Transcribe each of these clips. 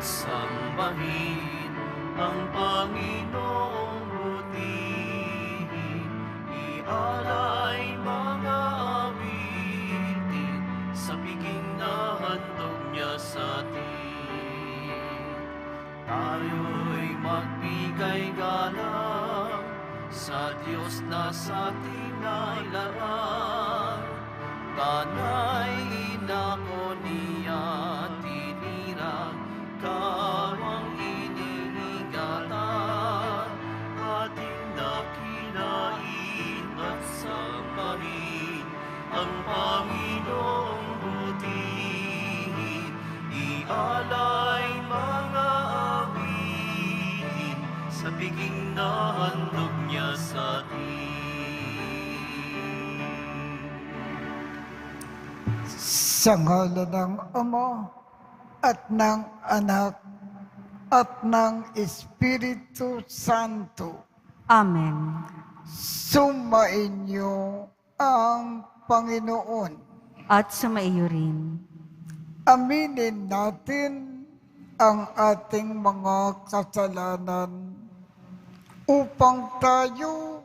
sambahin ang Panginoong butihin, ialay mga awitin sa piging na handog niya sa atin. Tayo'y magbigay galang sa Diyos na sa atin ay larang. Tanay inako niya tinirang, kawang iniingatan, ating dakinain at sambahin ang Panginoong butihin, ialay mga awitin sa piging na handog niya sa atin. Sa ngalan ng Ama at ng Anak at ng Espiritu Santo, Amen. sumainyo ang Panginoon. At sumaiyo rin. Aminin natin ang ating mga kasalanan upang tayo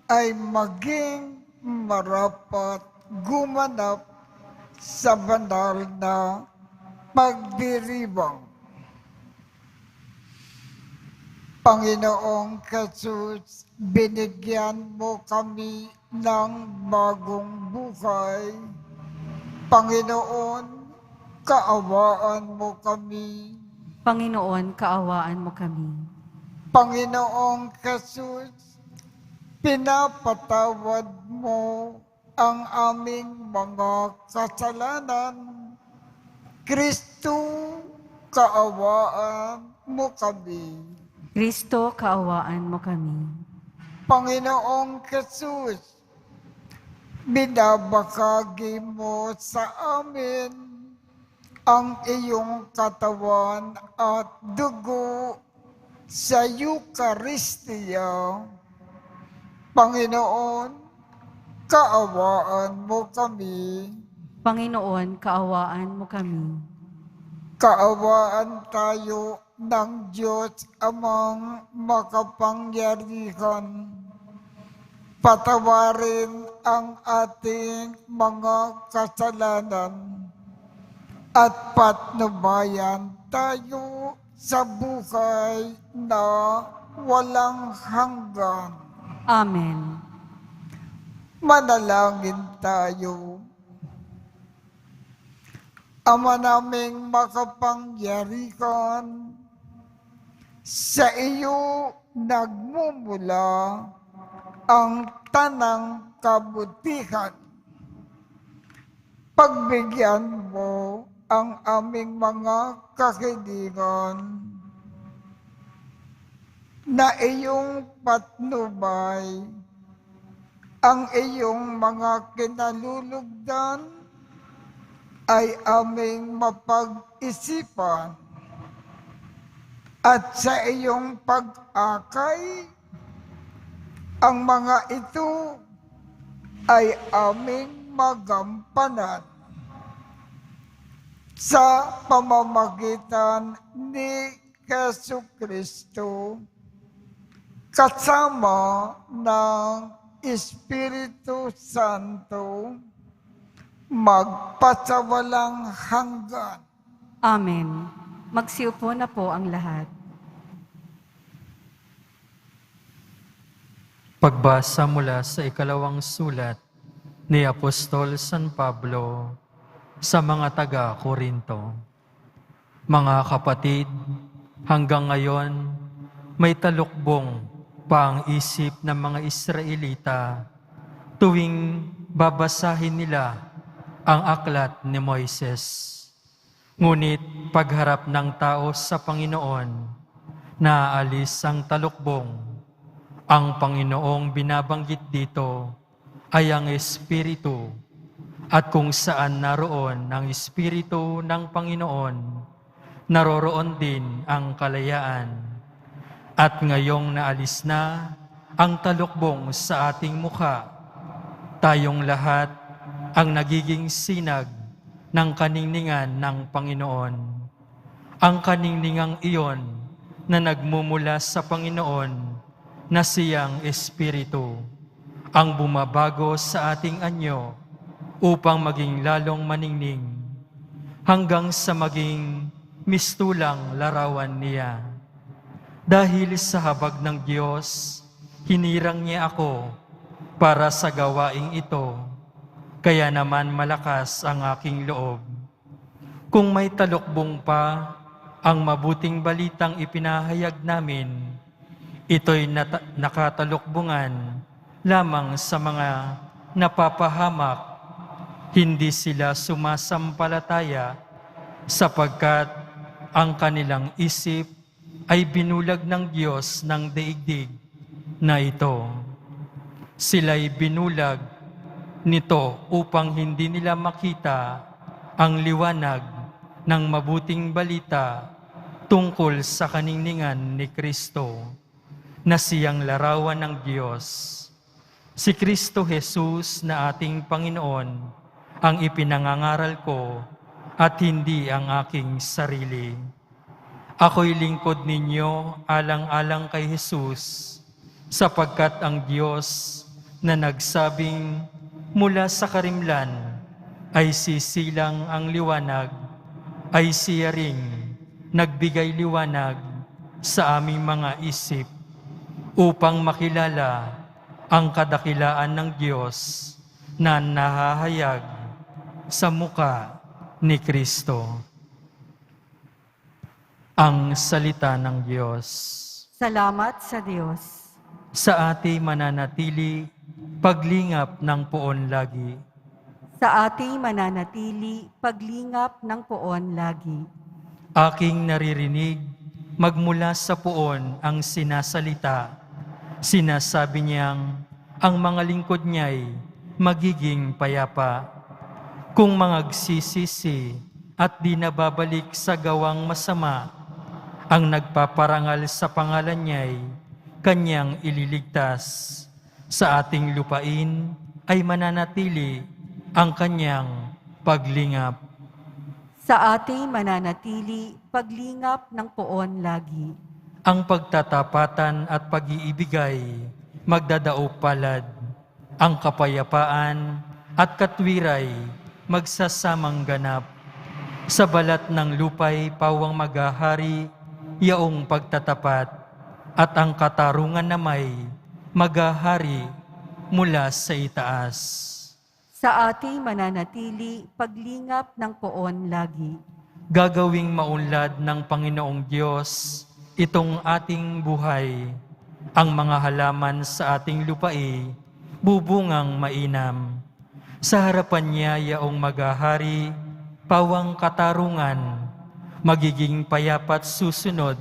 ay maging marapat gumanap sa banal na pagdiriwang. Panginoong Jesus, binigyan mo kami ng bagong buhay. Panginoon, kaawaan mo kami. Panginoon, kaawaan mo kami. Panginoong Jesus, pinapatawad mo ang aming mga kasalanan. Kristo, kaawaan mo kami. Kristo, kaawaan mo kami. Panginoong Jesus, binabakagi mo sa amin ang iyong katawan at dugo sa Eucharistia. Panginoon, kaawaan mo kami. Panginoon, kaawaan mo kami. Kaawaan tayo ng Diyos amang makapangyarihan. Patawarin ang ating mga kasalanan at patnubayan tayo sa buhay na walang hanggan. Amen. Manalangin tayo. Ama naming makapangyarihan, sa iyo nagmumula ang tanang kabutihan. Pagbigyan mo ang aming mga kahilingan na iyong patnubay ang iyong mga kinalulugdan ay aming mapag-isipan at sa iyong pag-akay, ang mga ito ay aming magampanan sa pamamagitan ni Jesucristo kasama ng Espiritu Santo, magpasawalang hanggan. Amen. Magsiupo na po ang lahat. Pagbasa mula sa ikalawang sulat ni Apostol San Pablo sa mga taga-Korinto. Mga kapatid, hanggang ngayon may talukbong pa ang isip ng mga Israelita tuwing babasahin nila ang aklat ni Moises. Ngunit pagharap ng tao sa Panginoon, naaalis ang talukbong. Ang Panginoong binabanggit dito ay ang Espiritu, at kung saan naroon ang Espiritu ng Panginoon, naroroon din ang kalayaan. At ngayong naalis na ang talukbong sa ating mukha, tayong lahat ang nagiging sinag ng kaningningan ng Panginoon. Ang kaningningang iyon na nagmumula sa Panginoon na siyang Espiritu, ang bumabago sa ating anyo upang maging lalong maningning hanggang sa maging mistulang larawan niya. Dahil sa habag ng Diyos, hinirang niya ako para sa gawaing ito, kaya naman malakas ang aking loob. Kung may talukbong pa ang mabuting balitang ipinahayag namin, ito'y nakatalukbungan lamang sa mga napapahamak, hindi sila sumasampalataya sapagkat ang kanilang isip ay binulag ng Diyos ng daigdig na ito. Sila'y binulag nito upang hindi nila makita ang liwanag ng mabuting balita tungkol sa kaningningan ni Kristo, na siyang larawan ng Diyos. Si Kristo Jesus na ating Panginoon ang ipinangangaral ko at hindi ang aking sarili. Ako'y lingkod ninyo alang-alang kay Jesus, sapagkat ang Diyos na nagsabing mula sa karimlan ay sisilang ang liwanag, ay siya ring nagbigay liwanag sa aming mga isip upang makilala ang kadakilaan ng Diyos na nahahayag sa muka ni Kristo. Ang salita ng Diyos. Salamat sa Diyos. Sa ating mananatili, paglingap ng poon lagi. Sa ating mananatili, paglingap ng poon lagi. Aking naririnig, magmula sa poon ang sinasalita. Sinasabi niyang, ang mga lingkod niya'y magiging payapa. Kung mangagsisisi at di nababalik sa gawang masama, ang nagpaparangal sa pangalan niya'y kanyang ililigtas. Sa ating lupain ay mananatili ang kanyang paglingap. Sa ating mananatili, paglingap ng poon lagi. Ang pagtatapatan at pag-iibigay magdadaop palad. Ang kapayapaan at katwiray magsasamang ganap. Sa balat ng lupay pawang maghahari yaong pagtatapat, at ang katarungan na may maghahari mula sa itaas. Sa ating mananatili, paglingap ng poon lagi. Gagawing maunlad ng Panginoong Diyos itong ating buhay. Ang mga halaman sa ating lupai bubungang mainam. Sa harapan niya yaong maghahari, pawang katarungan, magiging payapat susunod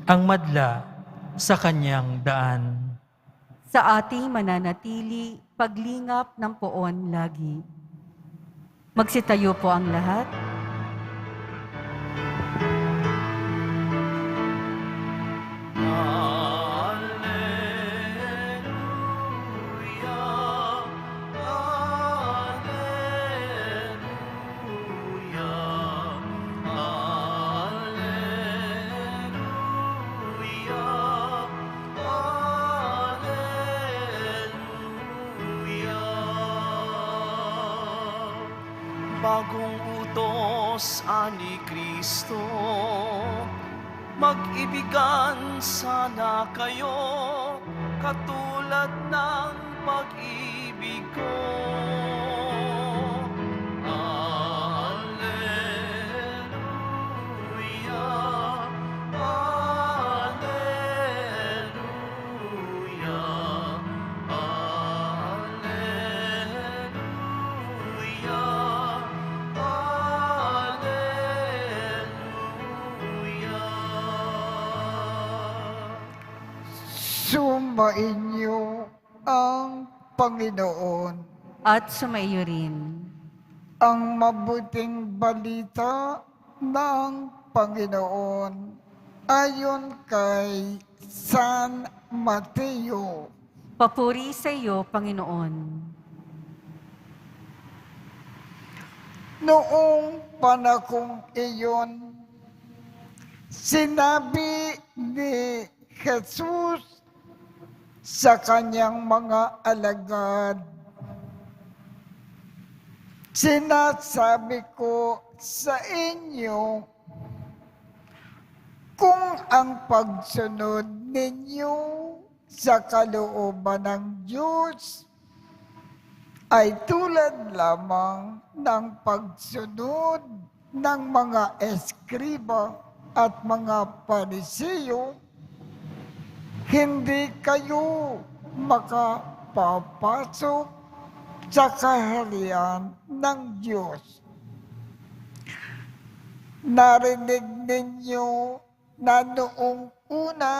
ang madla sa kanyang daan. Sa ating mananatili, paglingap ng poon lagi. Magsitayo po ang lahat. Bagong utos ani Kristo, mag-ibigan sana kayo, katulad ng pag-ibig ko. Alleluia, alleluia, alleluia. Sumainyo ang Panginoon. At sumaiyo rin. Ang mabuting balita ng Panginoon ayon kay San Mateo. Papuri sa iyo, Panginoon. Noong panahong iyon, Sinabi ni Jesus sa kanyang mga alagad, sinasabi ko sa inyo, kung ang pagsunod ninyo sa kalooban ng Diyos ay tulad lamang ng pagsunod ng mga eskriba at mga Pariseo, hindi kayo makapapasok sa kaharian ng Diyos. Narinig ninyo na noong una,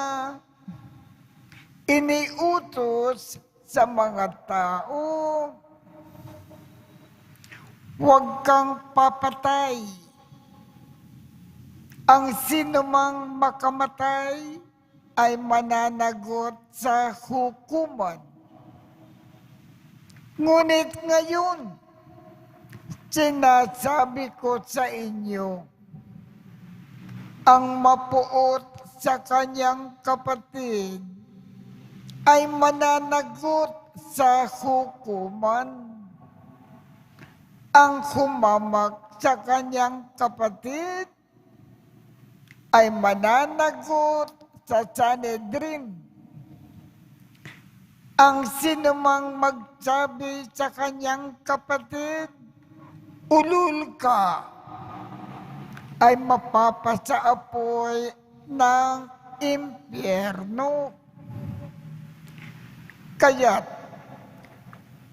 iniutos sa mga tao, huwag kang papatay. Ang sinumang makamatay ay mananagot sa hukuman. Ngunit ngayon, sinasabi ko sa inyo, ang mapuot sa kanyang kapatid ay mananagot sa hukuman. Ang humamak sa kanyang kapatid ay mananagot sa Sanhedrin. Ang sinumang magsabi sa kanyang kapatid, ulul ka, ay mapapasaapoy ng impyerno. Kaya't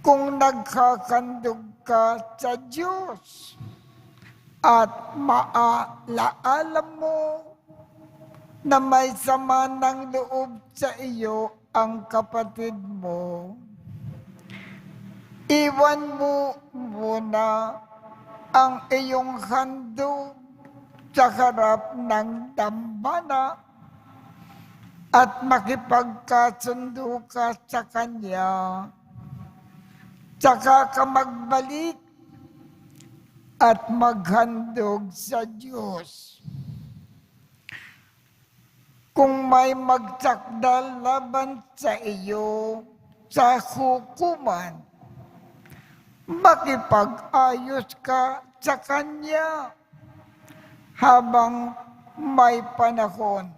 kung nagkakandog ka sa Diyos at maalaala mo na may sama ng loob sa iyo ang kapatid mo, iwan mo muna ang iyong handog sa harap ng dambana at makipagkasundo ka sa kanya. Saka ka magbalik at maghandog sa Diyos. Kung may magsakdal laban sa iyo sa hukuman, makipag-ayos ka sa kanya habang may panahon,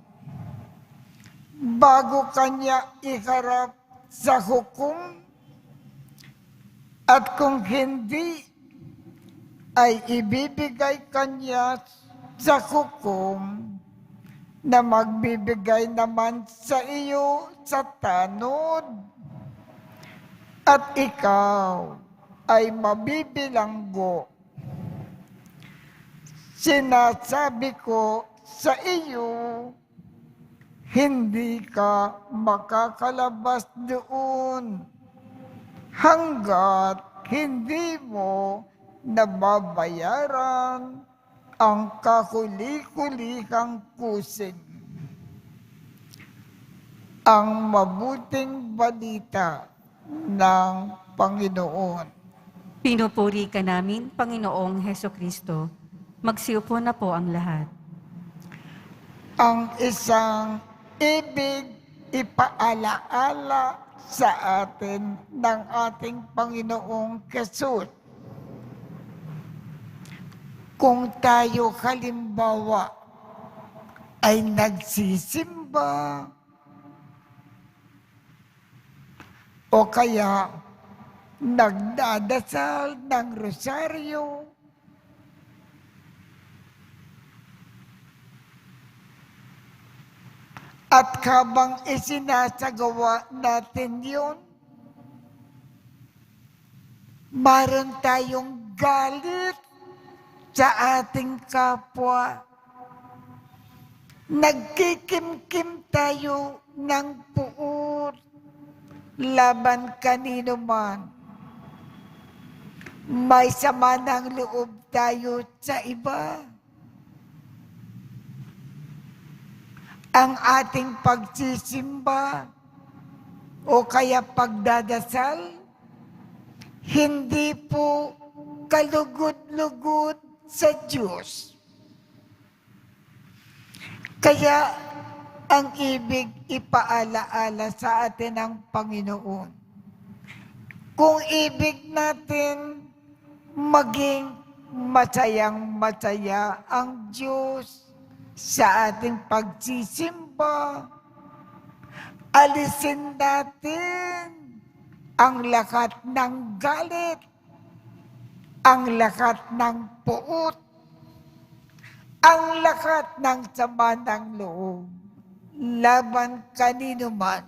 bago kanya iharap sa hukom, at kung hindi, ay ibibigay kanya sa hukom na magbibigay naman sa iyo sa tanod, at ikaw ay mabibilanggo. Sinasabi ko sa iyo, hindi ka makakalabas doon hanggat hindi mo nababayaran ang kahuli-hulihang kusig. Ang mabuting balita ng Panginoon. Pinupuri ka namin, Panginoong Hesukristo. Magsiupo na po ang lahat. Ang isang ibig ipaalaala sa atin ng ating Panginoong Jesus. Kung tayo halimbawa ay nagsisimba o kaya nagdadasal ng rosaryo, at habang isinasagawa natin yun, maroon tayong galit sa ating kapwa. Nagkikimkim tayo ng puot laban kanino man. May sama ng loob tayo sa iba. Ang ating pagsisimba o kaya pagdadasal, hindi po kalugod-lugod sa Diyos. Kaya ang ibig ipaalaala sa atin ng Panginoon. Kung ibig natin maging masayang-masaya ang Diyos sa ating pagsisimba, alisin natin ang lahat ng galit, ang lahat ng puot, ang lahat ng sama ng loob laban kanino man.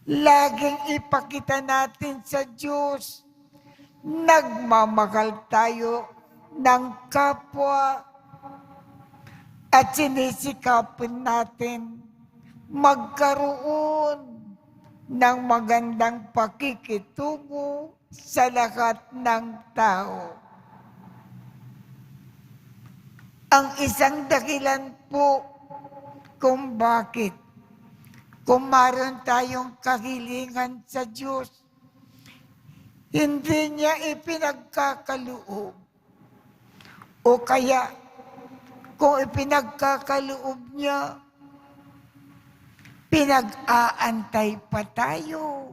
Laging ipakita natin sa Diyos, nagmamahal tayo ng kapwa at sinisikapin natin magkaroon ng magandang pakikitungo sa lahat ng tao. Ang isang dahilan po kung bakit, kung maroon tayong kahilingan sa Diyos, hindi niya ipinagkakaloob. O kaya, kung ipinagkakaloob niya, pinag-aantay pa tayo.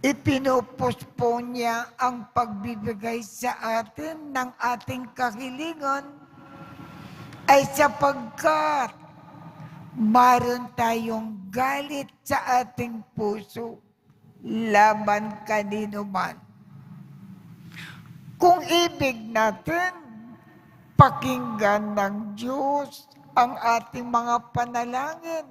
Ipinopostpone niya ang pagbibigay sa atin ng ating kahilingan ay sapagkat maroon tayong galit sa ating puso laban kanino man. Kung ibig natin, pakinggan ng Diyos ang ating mga panalangin.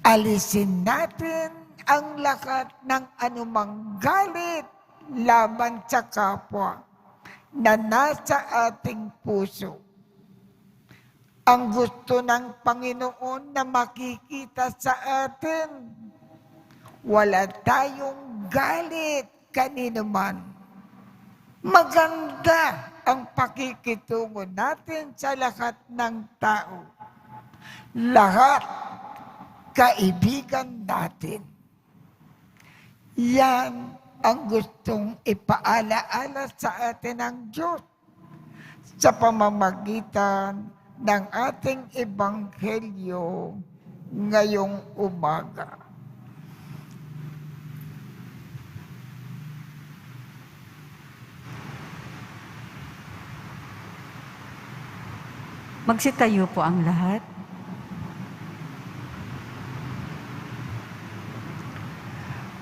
Alisin natin ang lahat ng anumang galit laban sa kapwa na nasa ating puso. Ang gusto ng Panginoon na makikita sa atin, wala tayong galit kanino man. Maganda ang pakikitungo natin sa lahat ng tao. Lahat kaibigan natin. Yan ang gustong ipaalaala sa atin ng Diyos sa pamamagitan ng ating ebanghelyo ngayong umaga. Magsitayo po ang lahat.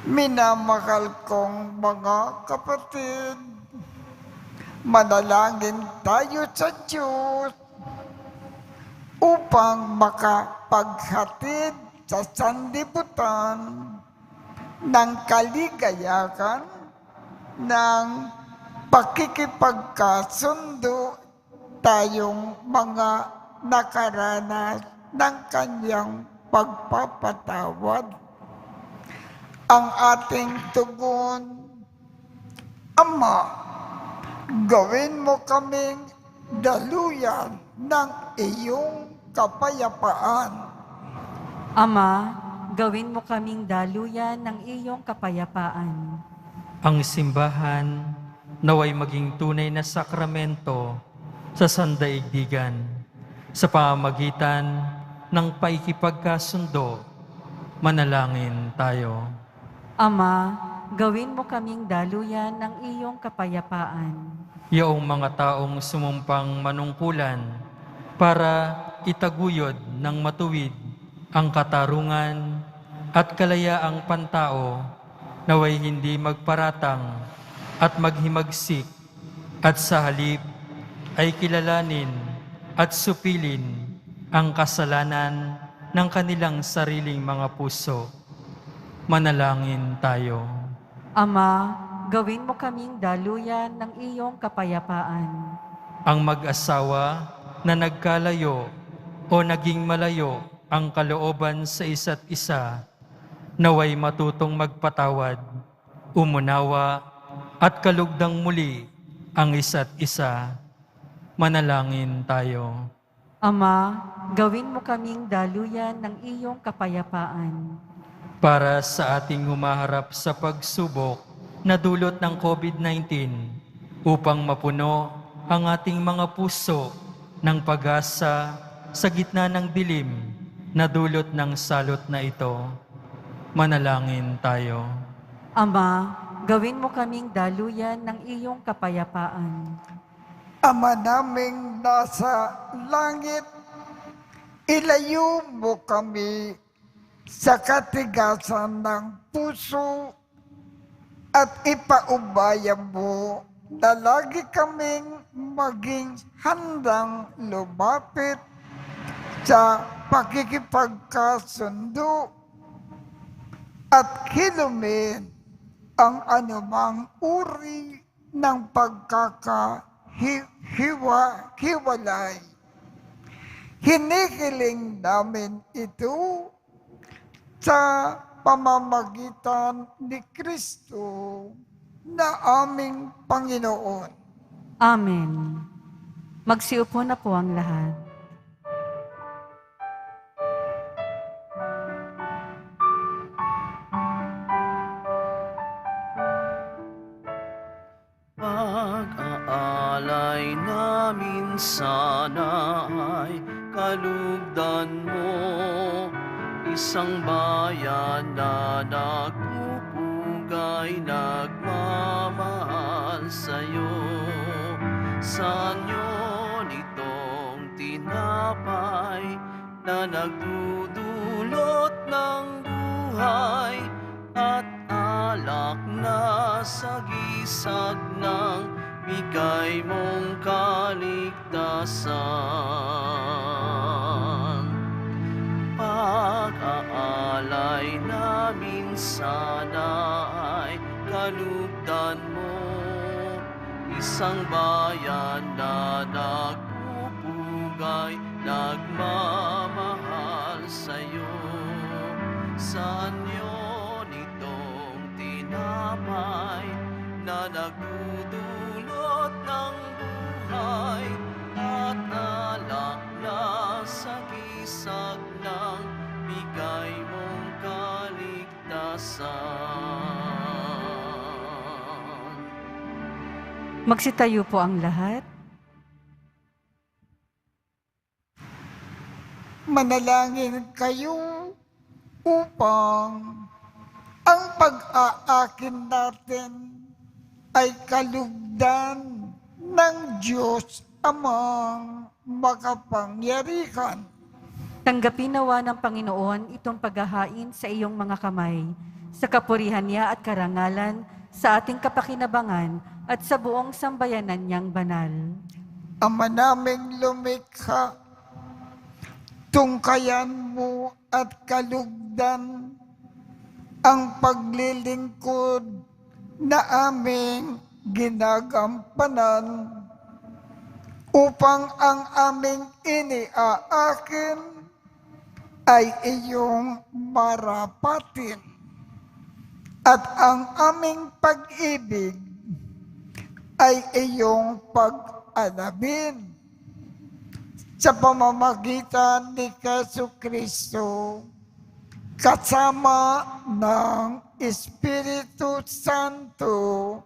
Minamahal kong mga kapatid, manalangin tayo sa Diyos upang makapaghatid sa sanlibutan ng kaligayahan ng pakikipagkasundo tayong mga nakaranas ng kanyang pagpapatawad. Ang ating tugon, Ama, gawin mo kaming daluyan ng iyong kapayapaan. Ama, gawin mo kaming daluyan ng iyong kapayapaan. Ang simbahan naway maging tunay na sakramento sa sandaigdigan sa pamamagitan ng paikipagkasundo. Manalangin tayo. Ama, gawin mo kaming daluyan ng iyong kapayapaan. Yaong mga taong sumumpang manungkulan para itaguyod ng matuwid ang katarungan at kalayaang pantao, naway hindi magparatang at maghimagsik, at sa halip ay kilalanin at supilin ang kasalanan ng kanilang sariling mga puso. Manalangin tayo. Ama, gawin mo kaming daluyan ng iyong kapayapaan. Ang mag-asawa na nagkalayo o naging malayo ang kalooban sa isa't isa, naway matutong magpatawad, umunawa at kalugdang muli ang isa't isa. Manalangin tayo. Ama, gawin mo kaming daluyan ng iyong kapayapaan. Para sa ating humaharap sa pagsubok na dulot ng COVID-19, upang mapuno ang ating mga puso ng pag-asa sa gitna ng dilim na dulot ng salot na ito. Manalangin tayo. Ama, gawin mo kaming daluyan ng iyong kapayapaan. Ama naming nasa langit, ilayo mo kami sa katigasan ng puso at ipaubaya mo na lagi kaming maging handang lumapit sa pakikipagkasundo at hilumin ang anumang uri ng pagkakahiwalay. Hinihiling namin ito sa pamamagitan ni Kristo na aming Panginoon. Amen. Magsiupo na po ang lahat. Pag-aalay namin sana ay kalugdan mo, isang bayan na nagpupugay, nagmamahal sa'yo. Sanyo nitong tinapay na nagdudulot ng buhay at alak na sagisag ng bigay mong kaligtasan. Pag-aalay namin sana ay kalugdan mo, isang bayan na nagpupugay, nagmamahal sa'yo. Sanyo nitong tinapay na nagdudulot ng buhay at alak na sagisag ng bigay mong kaligtasan. Magsitayo po ang lahat. Manalangin kayo upang ang pag-aakin natin ay kalugdan ng Diyos Amang makapangyarihan. Tanggapin nawa ng Panginoon itong paghahain sa iyong mga kamay, sa kapurihan niya at karangalan, sa ating kapakinabangan at sa buong sambayanan niyang banal. Ama naming lumikha, tungkayan mo at kalugdan ang paglilingkod na aming ginagampanan upang ang aming iniaakin ay iyong marapatin at ang aming pag-ibig ay iyong pag-alabin sa pamamagitan ni Jesucristo kasama ng Espiritu Santo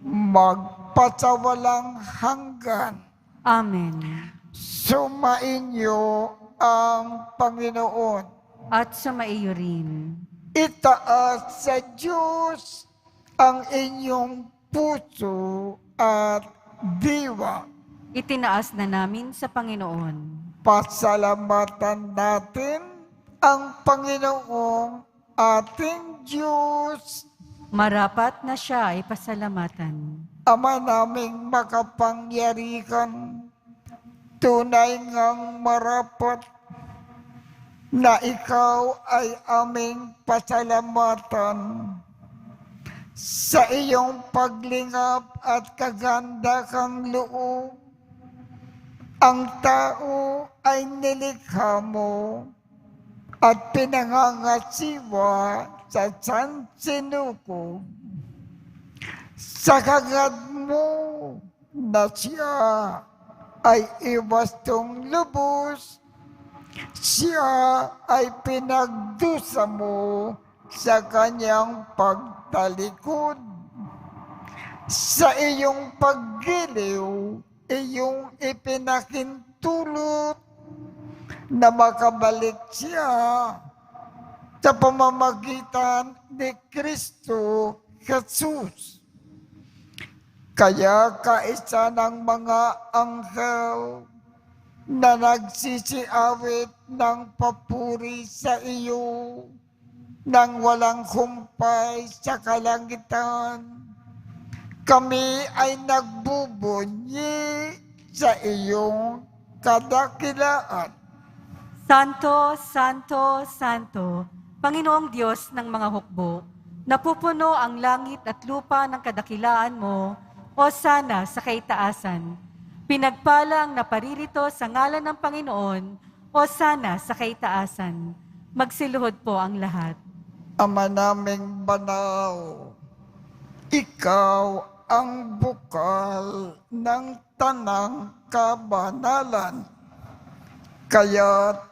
magpasawalang hanggan. Amen. Sumainyo ang Panginoon. At sumaiyo rin. Itaas sa Diyos ang inyong puso at diwa. Itinaas na namin sa Panginoon. Pasalamatan natin ang Panginoong ating Diyos. Marapat na siya ay pasalamatan. Ama naming makapangyarihan, tunay ngang marapat na ikaw ay aming pasalamatan sa iyong paglingap at kagandahang loob. Ang tao ay nilikha mo at pinangangasiwa sa sansinukob. Sa kagad mo na siya ay iwastong lubos, siya ay pinagdusa mo sa kanyang pagtalikod. Sa iyong paggiliw, iyong ipinakinta pahintulot na makabalik siya sa pamamagitan ni Kristo Jesus. Kaya kaisa ng mga anghel na nagsisiawit ng papuri sa iyo nang walang humpay sa kalangitan, kami ay nagbubunyi sa iyong kadakilaan. Santo, Santo, Santo, Panginoong Diyos ng mga hukbo, napupuno ang langit at lupa ng kadakilaan mo, o sana sa kaitaasan. Pinagpala ang naparirito sa ngalan ng Panginoon, o sana sa kaitaasan. Magsiluhod po ang lahat. Ama naming banal, ikaw ang bukal ng tanang kabanalan. Kaya't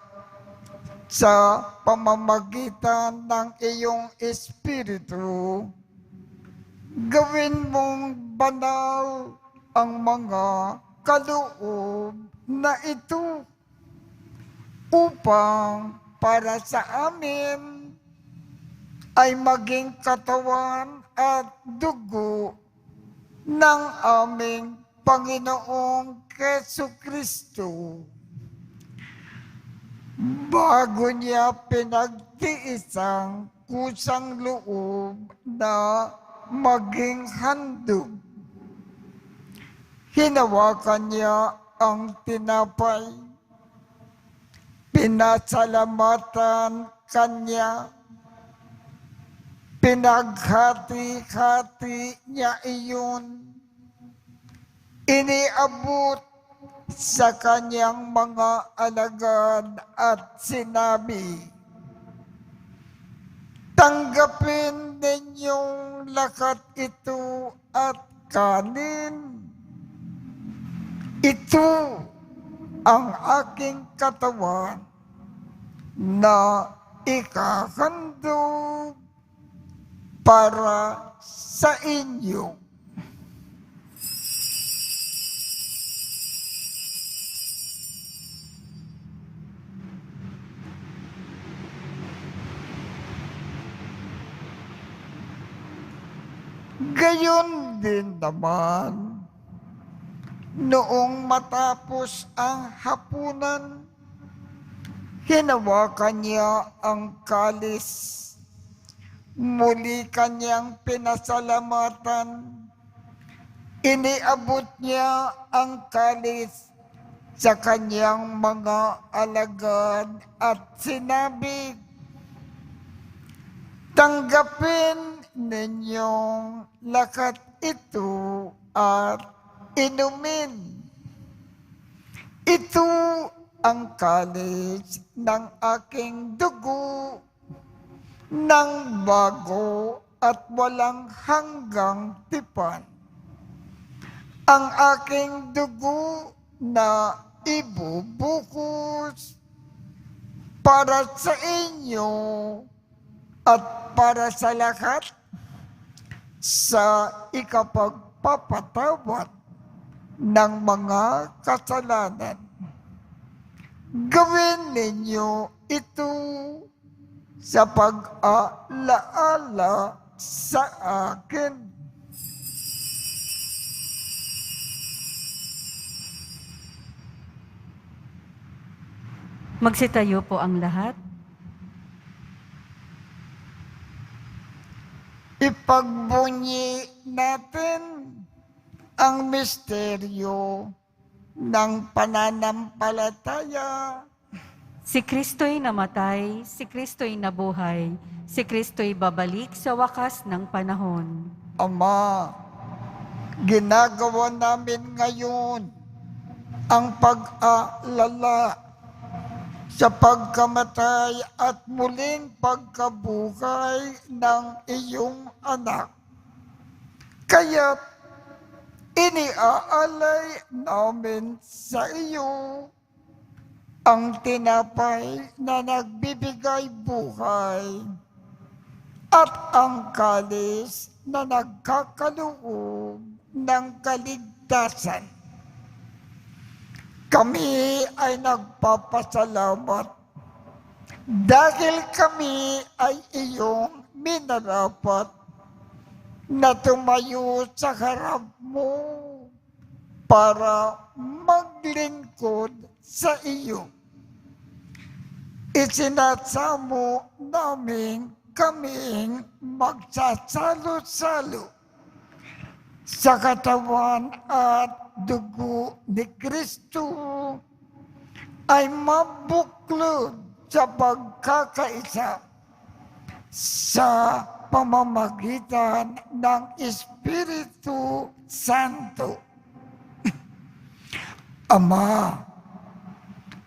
sa pamamagitan ng iyong Espiritu, gawin mong banal ang mga kaloob na ito upang para sa amin ay maging katawan at dugo ng aming Panginoong Jesucristo. Bago niya pinagtiisang kusang loob na maging handog, hinawakan niya ang tinapay, pinasalamatan kanya, pinaghati-hati niya iyon, iniabot sa kanyang mga alagad at sinabi, tanggapin ninyong lakat ito at kanin. Ito ang aking katawan na ikahandog para sa inyo. Gayon din naman, noong matapos ang hapunan, hinawakan niya ang kalis. Muli kanyang pinasalamatan. Iniabot niya ang kalis sa kanyang mga alagad at sinabi, tanggapin ninyong lakat ito at inumin. Ito ang kalis ng aking dugo ng bago at walang hanggang tipan. Ang aking dugo na ibubuhos para sa inyo at para sa lahat sa ikapagpapatawad ng mga kasalanan. Gawin ninyo ito sa pag-alaala sa akin. Magsitayo po ang lahat. Ipagbunyi natin ang misteryo ng pananampalataya. Si Kristo'y namatay, si Kristo'y nabuhay, si Kristo'y babalik sa wakas ng panahon. Ama, ginagawa namin ngayon ang pag-aalala sa pagkamatay at muling pagkabuhay ng iyong anak. Kaya't iniaalay namin sa iyo ang tinapay na nagbibigay buhay at ang kalis na nagkakaloob ng kaligtasan. Kami ay nagpapasalamat dahil kami ay iyong minarapat na tumayo sa harap mo para maglingkod sa iyo. Isinasamo namin kaming magsasalo-salo sa katawan at dugo ni Kristo ay mabuklod sa pagkakaisa sa pamamagitan ng Espiritu Santo. Ama,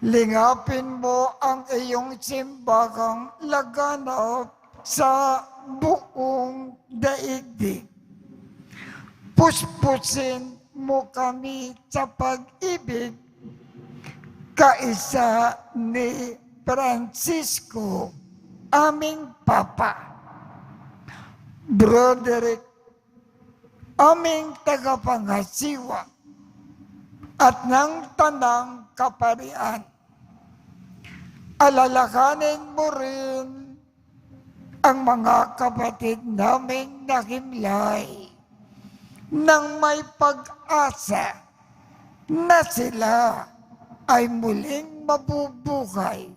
lingapin mo ang iyong simbahang laganap sa buong daigdig. Puspusin mo kami sa pag-ibig kaisa ni Francisco, aming Papa, Broderick, aming tagapangasiwa, at ng tanang kaparian. Alalakanin mo rin ang mga kapatid naming nakimlay nang may pag-asa na sila ay muling mabubuhay.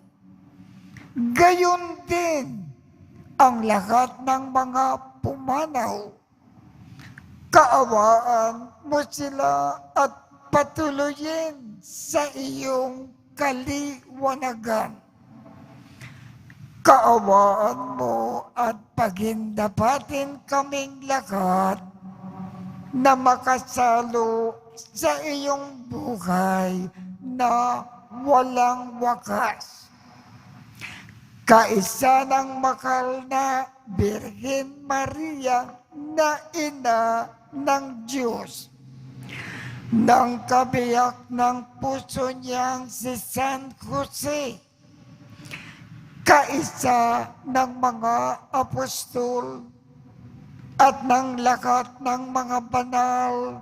Gayon din ang lahat ng mga pumanaw. Kaawaan mo sila at patuloyin sa iyong kaliwanagan. Kaawaan mo at pagindapatin kaming lahat na makasalo sa iyong buhay na walang wakas. Kaisa ng makal na Birhen Maria na ina ng Diyos, ng kabiyak ng puso niyang si San Jose, kaisa ng mga apostol at ng lahat ng mga banal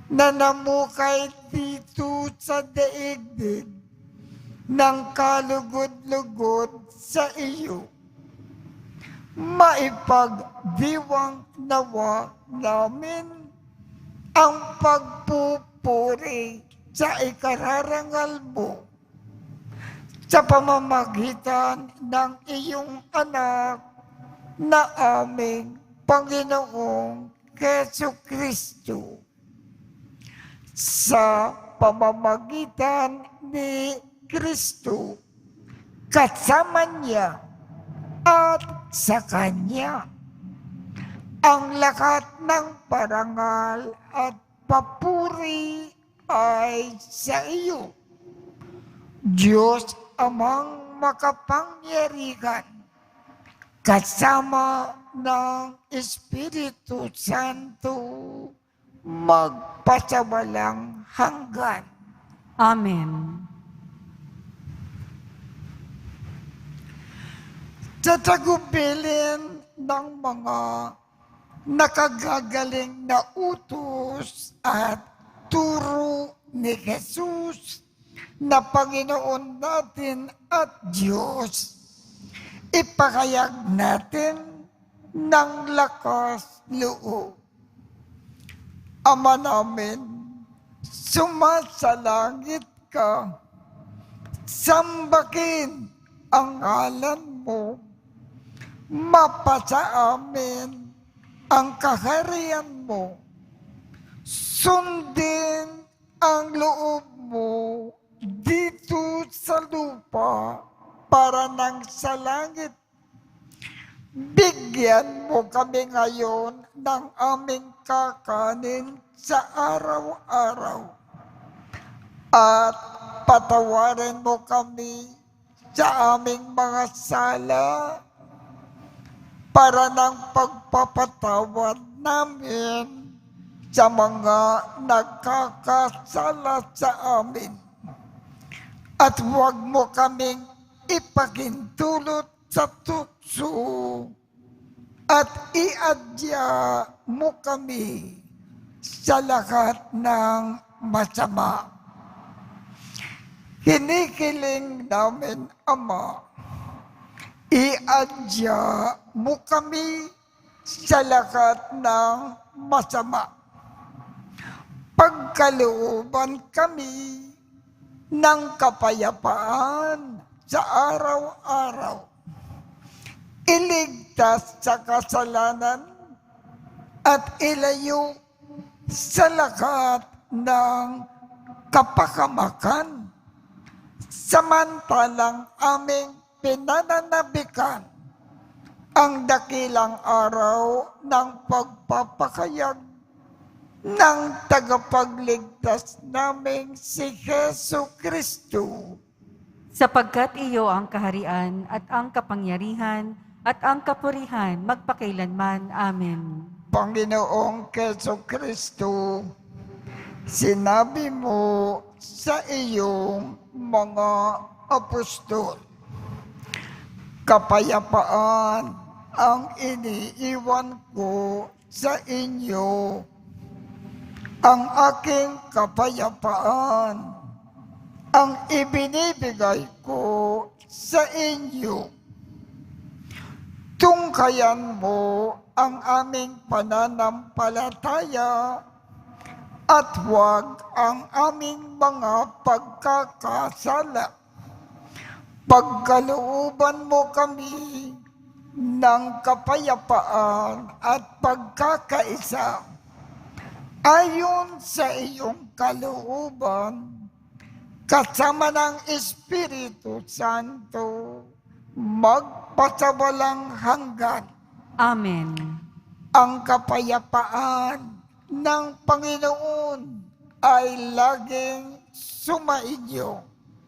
na namukay dito sa daigdig ng kalugod-lugod sa iyo. Maipagdiwang nawa namin ang pagpupuri sa ikararangal mo sa pamamagitan ng iyong anak na aming Panginoong Jesucristo. Sa pamamagitan ni Kristo, kasama niya at sa Kanya, ang lahat ng parangal at papuri ay sa iyo, Diyos Amang makapangyarihan, kasama ng Espiritu Santo, magpasawalang hanggan. Amen. Sa tagubilin ng mga nakagagaling na utos at turo ni Jesus na Panginoon natin at Diyos, ipakayag natin ng lakas loob. Ama namin, sumasalangit ka, sambakin ang ngalan mo, mapasa amin ang kaharian mo, sundin ang loob mo dito sa lupa para nang sa langit. Bigyan mo kami ngayon ng aming kakanin sa araw-araw. At patawarin mo kami sa aming mga sala para ng pagpapatawad namin sa mga nagkakasala sa amin. At huwag mo kaming ipagintulot sa tukso at iadya mo kami sa lahat ng masama. Hinikiling namin, Ama, iadya mo kami sa lahat ng masama. Pagkalooban kami ng kapayapaan sa araw-araw. Iligtas sa kasalanan at ilayo sa lahat ng kapakamakan. Samantalang aming pinananabikan ang dakilang araw ng pagpapakayag ng tagapagligtas naming si Jesu Kristo. Sapagkat iyo ang kaharian at ang kapangyarihan at ang kapurihan magpakailanman. Amen. Panginoong Jesu Kristo, sinabi mo sa iyong mga apostol, kapayapaan ang iniiwan ko sa inyo, ang aking kapayapaan ang ibinibigay ko sa inyo. Tungkayan mo ang aming pananampalataya at huwag ang aming mga pagkakasala. Pagkalooban mo kami ng kapayapaan at pagkakaisa ayon sa iyong kalooban, kasama ng Espiritu Santo, magpasawalang hanggan. Amen. Ang kapayapaan ng Panginoon ay laging sumainyo.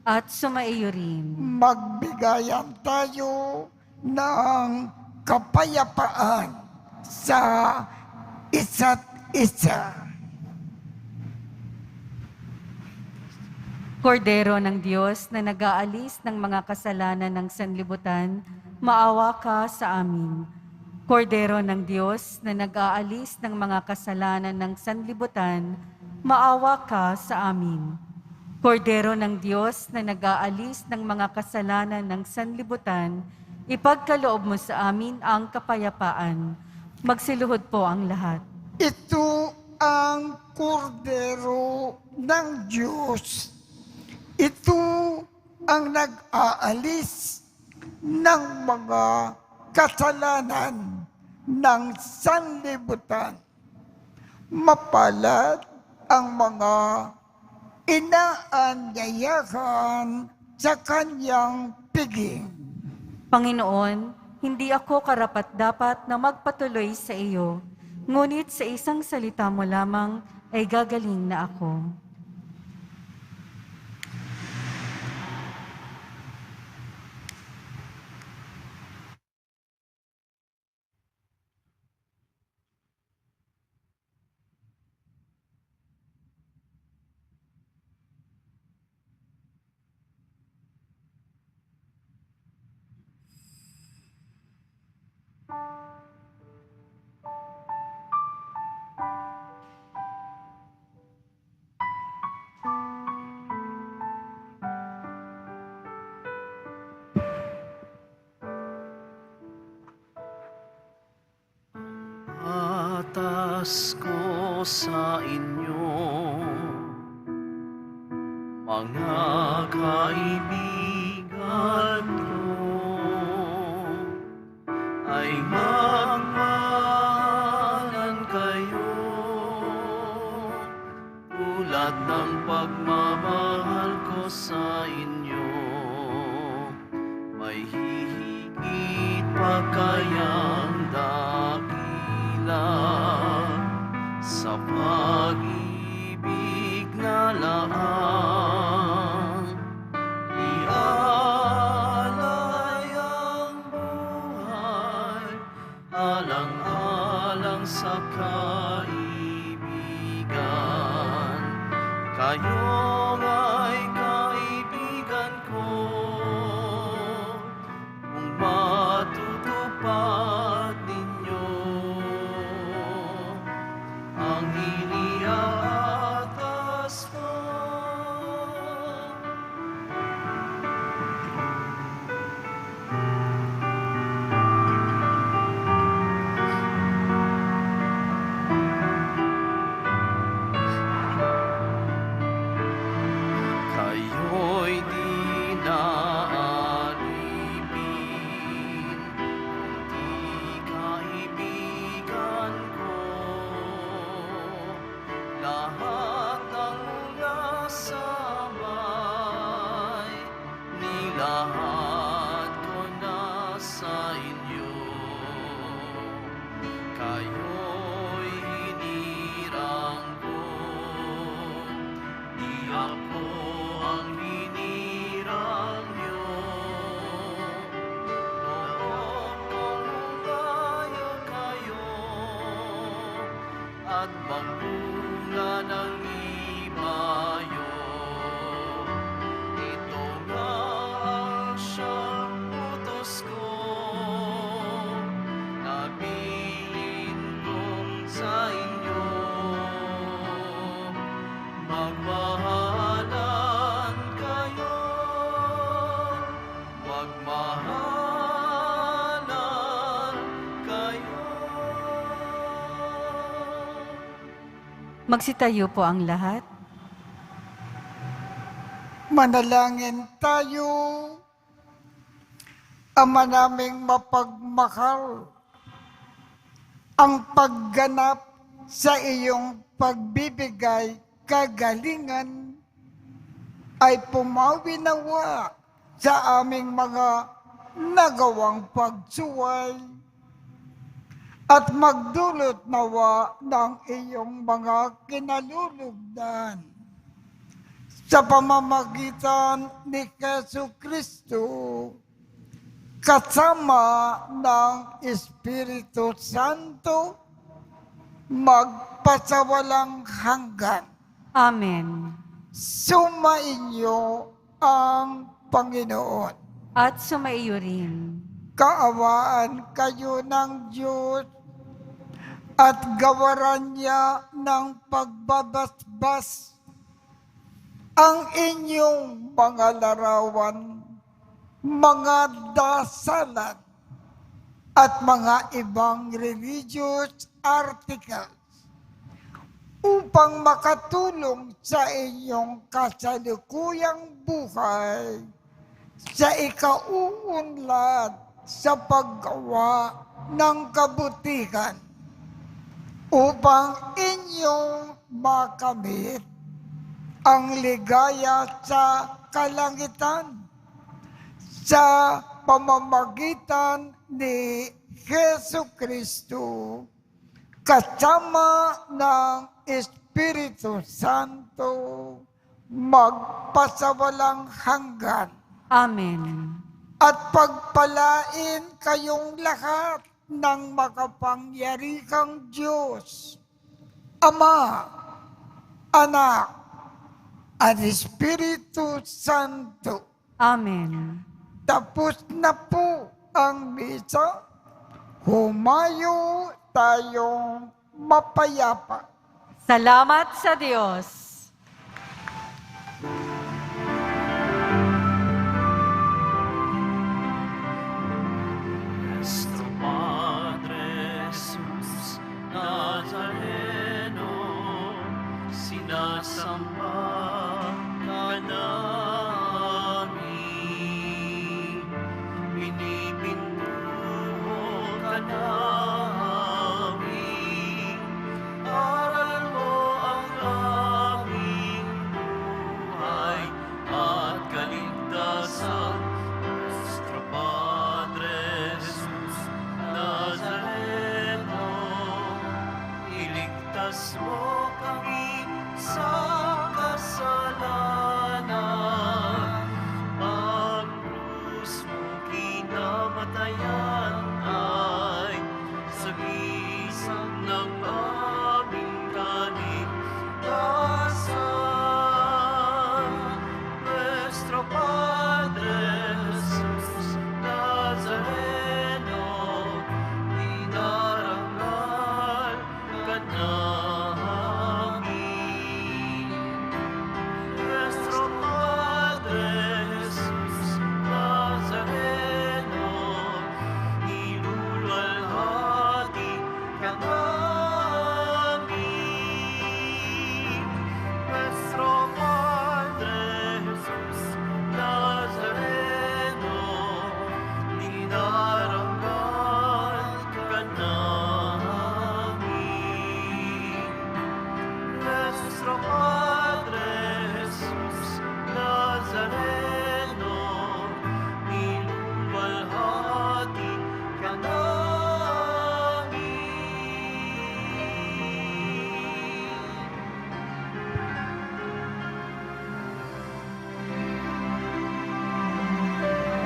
At sumaiyo rin. Magbigayan tayo ng kapayapaan sa isa't isa. Kordero ng Diyos na nag-aalis ng mga kasalanan ng sanlibutan, maawa ka sa amin. Kordero ng Diyos na nag-aalis ng mga kasalanan ng sanlibutan, maawa ka sa amin. Kordero ng Diyos na nag-aalis ng mga kasalanan ng sanlibutan, ipagkaloob mo sa amin ang kapayapaan. Magsiluhod po ang lahat. Ito ang kordero ng Diyos. Ito ang nag-aalis ng mga kasalanan ng sanlibutan. Mapalad ang mga inaanyayahan sa kanyang piging. Panginoon, hindi ako karapat-dapat na magpatuloy sa iyo, ngunit sa isang salita mo lamang ay gagaling na ako. Atas ko sa inyo, mga kaibigan ko, ay magmahalan kayo, tulad ng pagmamahal ko sa inyo. May hihigit pa kayang sa pag-ibig na laang ialay ang buhay, alang-alang sa kaibigan. Kayo ay kaibigan ko, kung matutupad ninyo ang iniaatas ko. kayo'y hinirang ko. Di ako ang hinirang niyo. Noon mangunayo kayo at magbunga ng ibayo. Ito nga ang siyang utos ko, nabilin kong sa inyo. Magmahalan kayo, magmahalan kayo. Magsitayo po ang lahat. Manalangin tayo. Ama naming mapagmahal, ang pagganap sa iyong pagbibigay kagalingan ay pumawi nawa sa aming mga nagawang pagsuway at magdulot nawa ng iyong mga kinalulugdan sa pamamagitan ni Jesu Kristo kasama ng Espiritu Santo magpasawalang hanggan. Amen. Sumainyo ang Panginoon. At sumaiyo rin. Kaawaan kayo ng Diyos at gawaran niya ng pagbabasbas ang inyong mga larawan, mga dasalan, at mga ibang religious articles upang makatulong sa inyong kasalukuyang buhay sa ikauunlad sa paggawa ng kabutihan upang inyong makamit ang ligaya sa kalangitan sa pamamagitan ni Jesu Kristo kasama ng Espiritu Santo magpasawalang hanggan. Amen. At pagpalain kayong lahat ng makapangyarihang Diyos, Ama, Anak, at Espiritu Santo. Amen. Tapos na po ang misa. Humayo tayong mapayapa. Salamat sa Diyos. Nuestro Padre Jesus Nazareno, sinasamba ka namin, pinipintuho ka namin.